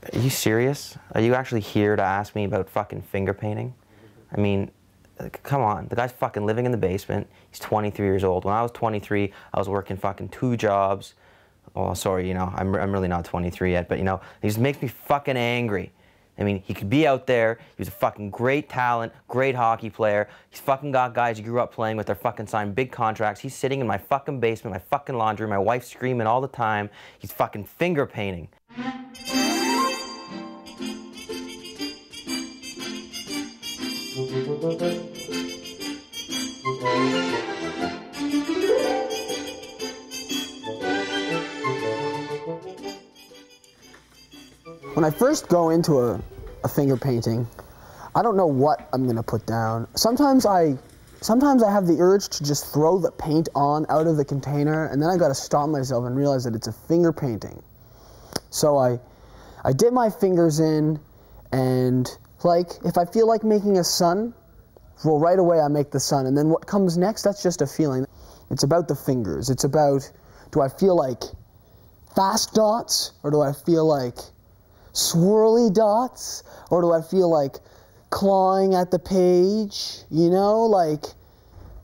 Are you serious? Are you actually here to ask me about fucking finger painting? I mean, come on. The guy's fucking living in the basement. He's 23 years old. When I was 23, I was working fucking 2 jobs. Oh, sorry, you know, I'm really not 23 yet, but you know, he just makes me fucking angry. I mean, he could be out there. He was a fucking great talent, great hockey player. He's fucking got guys he grew up playing with. They're fucking signed big contracts. He's sitting in my fucking basement, my fucking laundry, my wife's screaming all the time. He's fucking finger painting. When I first go into a finger painting, I don't know what I'm gonna put down. Sometimes I have the urge to just throw the paint on out of the container, and then I gotta stop myself and realize that it's a finger painting. So I dip my fingers in, and like, if I feel like making a sun, well, right away I make the sun, and then what comes next, that's just a feeling. It's about the fingers. It's about, do I feel like fast dots, or do I feel like swirly dots, or do I feel like clawing at the page, you know, like,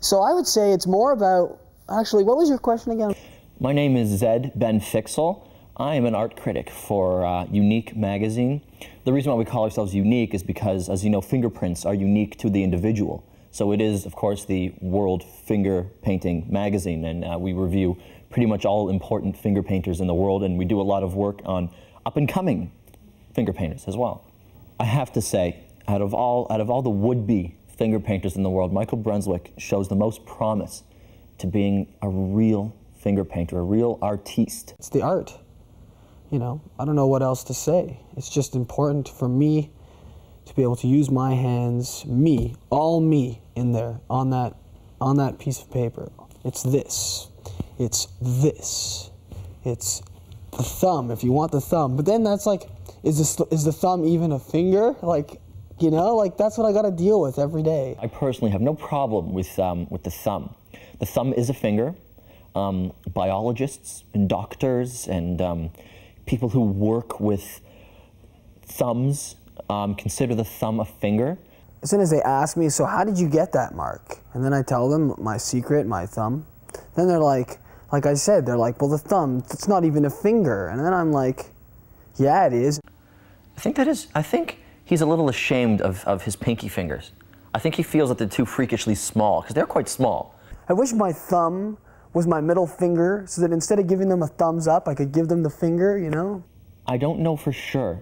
so I would say it's more about, actually, what was your question again? My name is Zed Ben Fixel. I am an art critic for Unique magazine. The reason why we call ourselves Unique is because, as you know, fingerprints are unique to the individual. So it is, of course, the World Finger Painting magazine, and we review pretty much all important finger painters in the world, and we do a lot of work on up-and-coming finger painters as well. I have to say, out of all the would-be finger painters in the world, Michael Brunswick shows the most promise to being a real finger painter, a real artiste. It's the art, you know. I don't know what else to say. It's just important for me to be able to use my hands, me, all me in there on that piece of paper. It's this. It's this. It's the thumb, if you want the thumb. But then that's like, is the thumb even a finger? Like, you know, like that's what I gotta deal with every day. I personally have no problem with the thumb. The thumb is a finger. Biologists and doctors and people who work with thumbs consider the thumb a finger. As soon as they ask me, so how did you get that mark? And then I tell them my secret, my thumb. Then they're like I said, they're like, well, the thumb, it's not even a finger. And then I'm like, yeah, it is. I think he's a little ashamed of his pinky fingers. I think he feels that they're too freakishly small, because they're quite small. I wish my thumb was my middle finger, so that instead of giving them a thumbs up, I could give them the finger, you know? I don't know for sure,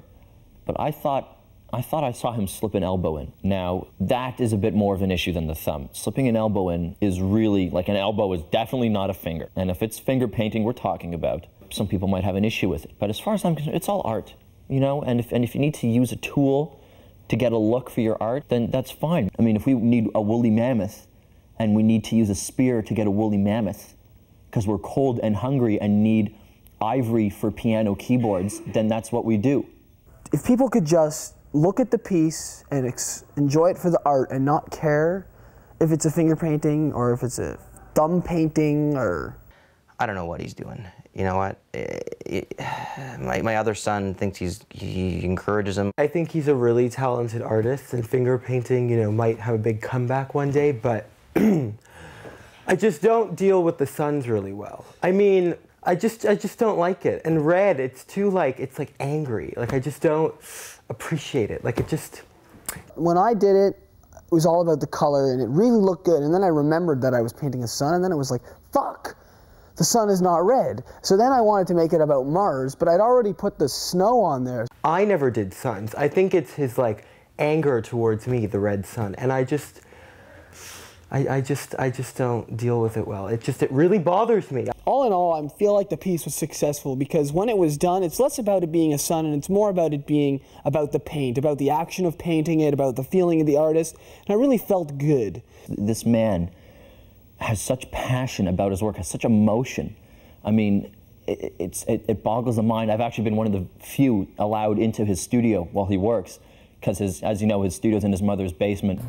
but I thought I saw him slip an elbow in. Now, that is a bit more of an issue than the thumb. Slipping an elbow in is really, like, an elbow is definitely not a finger. And if it's finger painting we're talking about, some people might have an issue with it. But as far as I'm concerned, it's all art, you know? And if you need to use a tool to get a look for your art, then that's fine. I mean, if we need a woolly mammoth and we need to use a spear to get a woolly mammoth because we're cold and hungry and need ivory for piano keyboards, then that's what we do. If people could just look at the piece and enjoy it for the art and not care if it's a finger painting or if it's a thumb painting or... I don't know what he's doing. You know what? My other son thinks he encourages him. I think he's a really talented artist, and finger painting, you know, might have a big comeback one day, but I just don't deal with the suns really well. I mean, I just don't like it. And red, it's too like, it's like angry. Like, I just don't appreciate it. Like, it just... When I did it, it was all about the color, and it really looked good. And then I remembered that I was painting a sun, and then it was like, fuck, the sun is not red. So then I wanted to make it about Mars, but I'd already put the snow on there. I never did suns. I think it's his, like, anger towards me, the red sun. And I just don't deal with it well. It really bothers me. All in all, I feel like the piece was successful because when it was done, it's less about it being a sun and it's more about it being about the paint, about the action of painting it, about the feeling of the artist, and I really felt good. This man has such passion about his work, has such emotion. I mean, it boggles the mind. I've actually been one of the few allowed into his studio while he works, because as you know, his studio's in his mother's basement.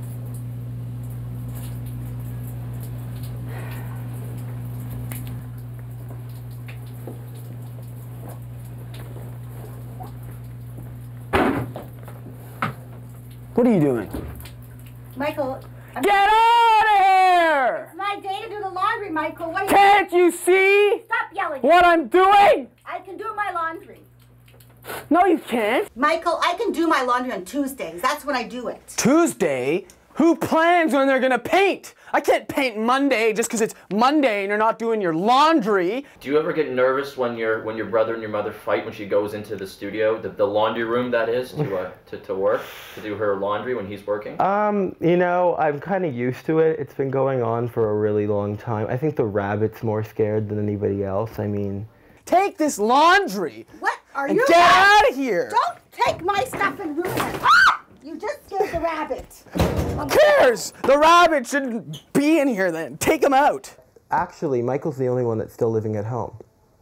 What are you doing? Michael, Get out of here! it's my day to do the laundry, Michael. What are you... Can't you see Stop yelling. what I'm doing? I can do my laundry. No, you can't. Michael, I can do my laundry on Tuesdays. That's when I do it. Tuesday? Who plans when they're gonna paint? I can't paint Monday just because it's Monday and you're not doing your laundry. Do you ever get nervous when your brother and your mother fight when she goes into the studio, the laundry room that is, to work, to do her laundry when he's working? You know, I'm kind of used to it. It's been going on for a really long time. I think the rabbit's more scared than anybody else. I mean... Take this laundry. What are and you... get out of here. Don't take my stuff and ruin it. Ah! You just scared the rabbit. Who cares? The rabbit shouldn't be in here then. Take him out. Actually, Michael's the only one that's still living at home.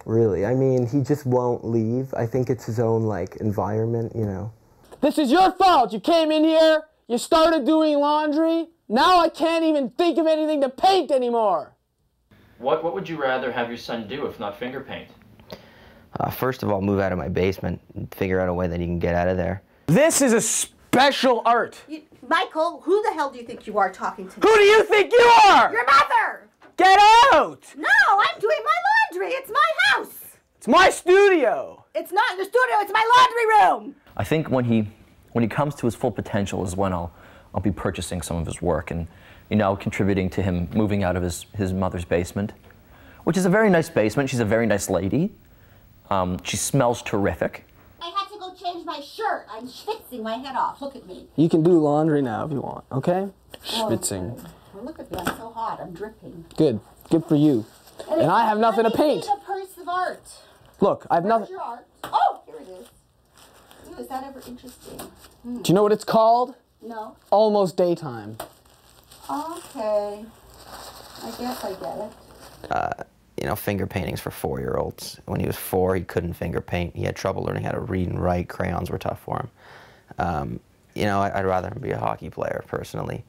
Really. I mean, he just won't leave. I think it's his own, like, environment, you know. This is your fault. You came in here, you started doing laundry. Now I can't even think of anything to paint anymore. What would you rather have your son do if not finger paint? First of all, move out of my basement and figure out a way that he can get out of there. This is a special art. Michael, who the hell do you think you are talking to me? Who do you think you are? Your mother! Get out! No, I'm doing my laundry. It's my house. It's my studio. It's not your studio. It's my laundry room. I think when he comes to his full potential is when I'll be purchasing some of his work and, you know, contributing to him moving out of his mother's basement, which is a very nice basement. She's a very nice lady. She smells terrific. I had to go change my shirt. I'm schwitzing my head off. Look at me. You can do laundry now if you want, okay? Schwitzing. Well, look at me. I'm so hot. I'm dripping. Good. Good for you. And I have nothing to paint. Let me see the piece of art. Look, I have Where's nothing. your art? Oh, here it is. Ooh, is that ever interesting? Do you know what it's called? No. Almost daytime. Okay. I guess I get it. You know, finger painting's for 4-year-olds. When he was 4, he couldn't finger paint. He had trouble learning how to read and write. Crayons were tough for him. You know, I'd rather him be a hockey player, personally.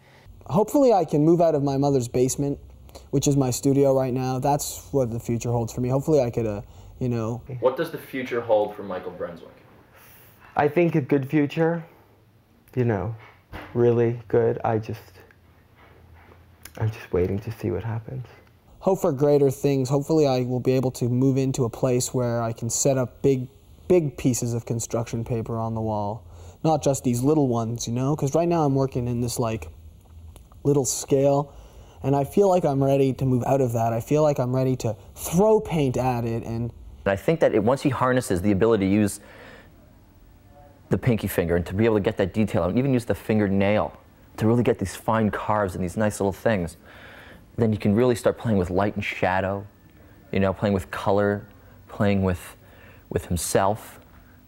Hopefully I can move out of my mother's basement, which is my studio right now. That's what the future holds for me. Hopefully I could, you know... What does the future hold for Michael Brunswick? I think a good future, you know, really good. I'm just waiting to see what happens. Hope for greater things. Hopefully I will be able to move into a place where I can set up big pieces of construction paper on the wall. Not just these little ones, you know? Because right now I'm working in this, like, little scale, and I feel like I'm ready to move out of that. I feel like I'm ready to throw paint at it. And I think that once he harnesses the ability to use the pinky finger and to be able to get that detail and even use the fingernail to really get these fine carves and these nice little things, then you can really start playing with light and shadow, you know, playing with color, playing with himself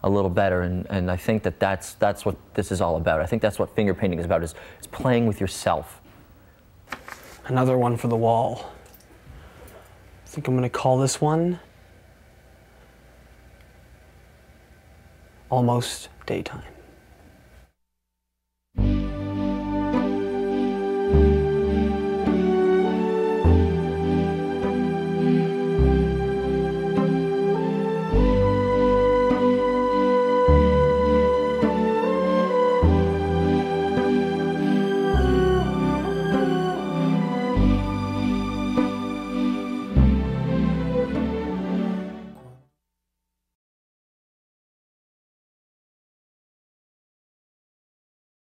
a little better, and I think that that's what this is all about. I think that's what finger painting is about, is playing with yourself. another one for the wall. I think I'm gonna call this one Almost Daytime.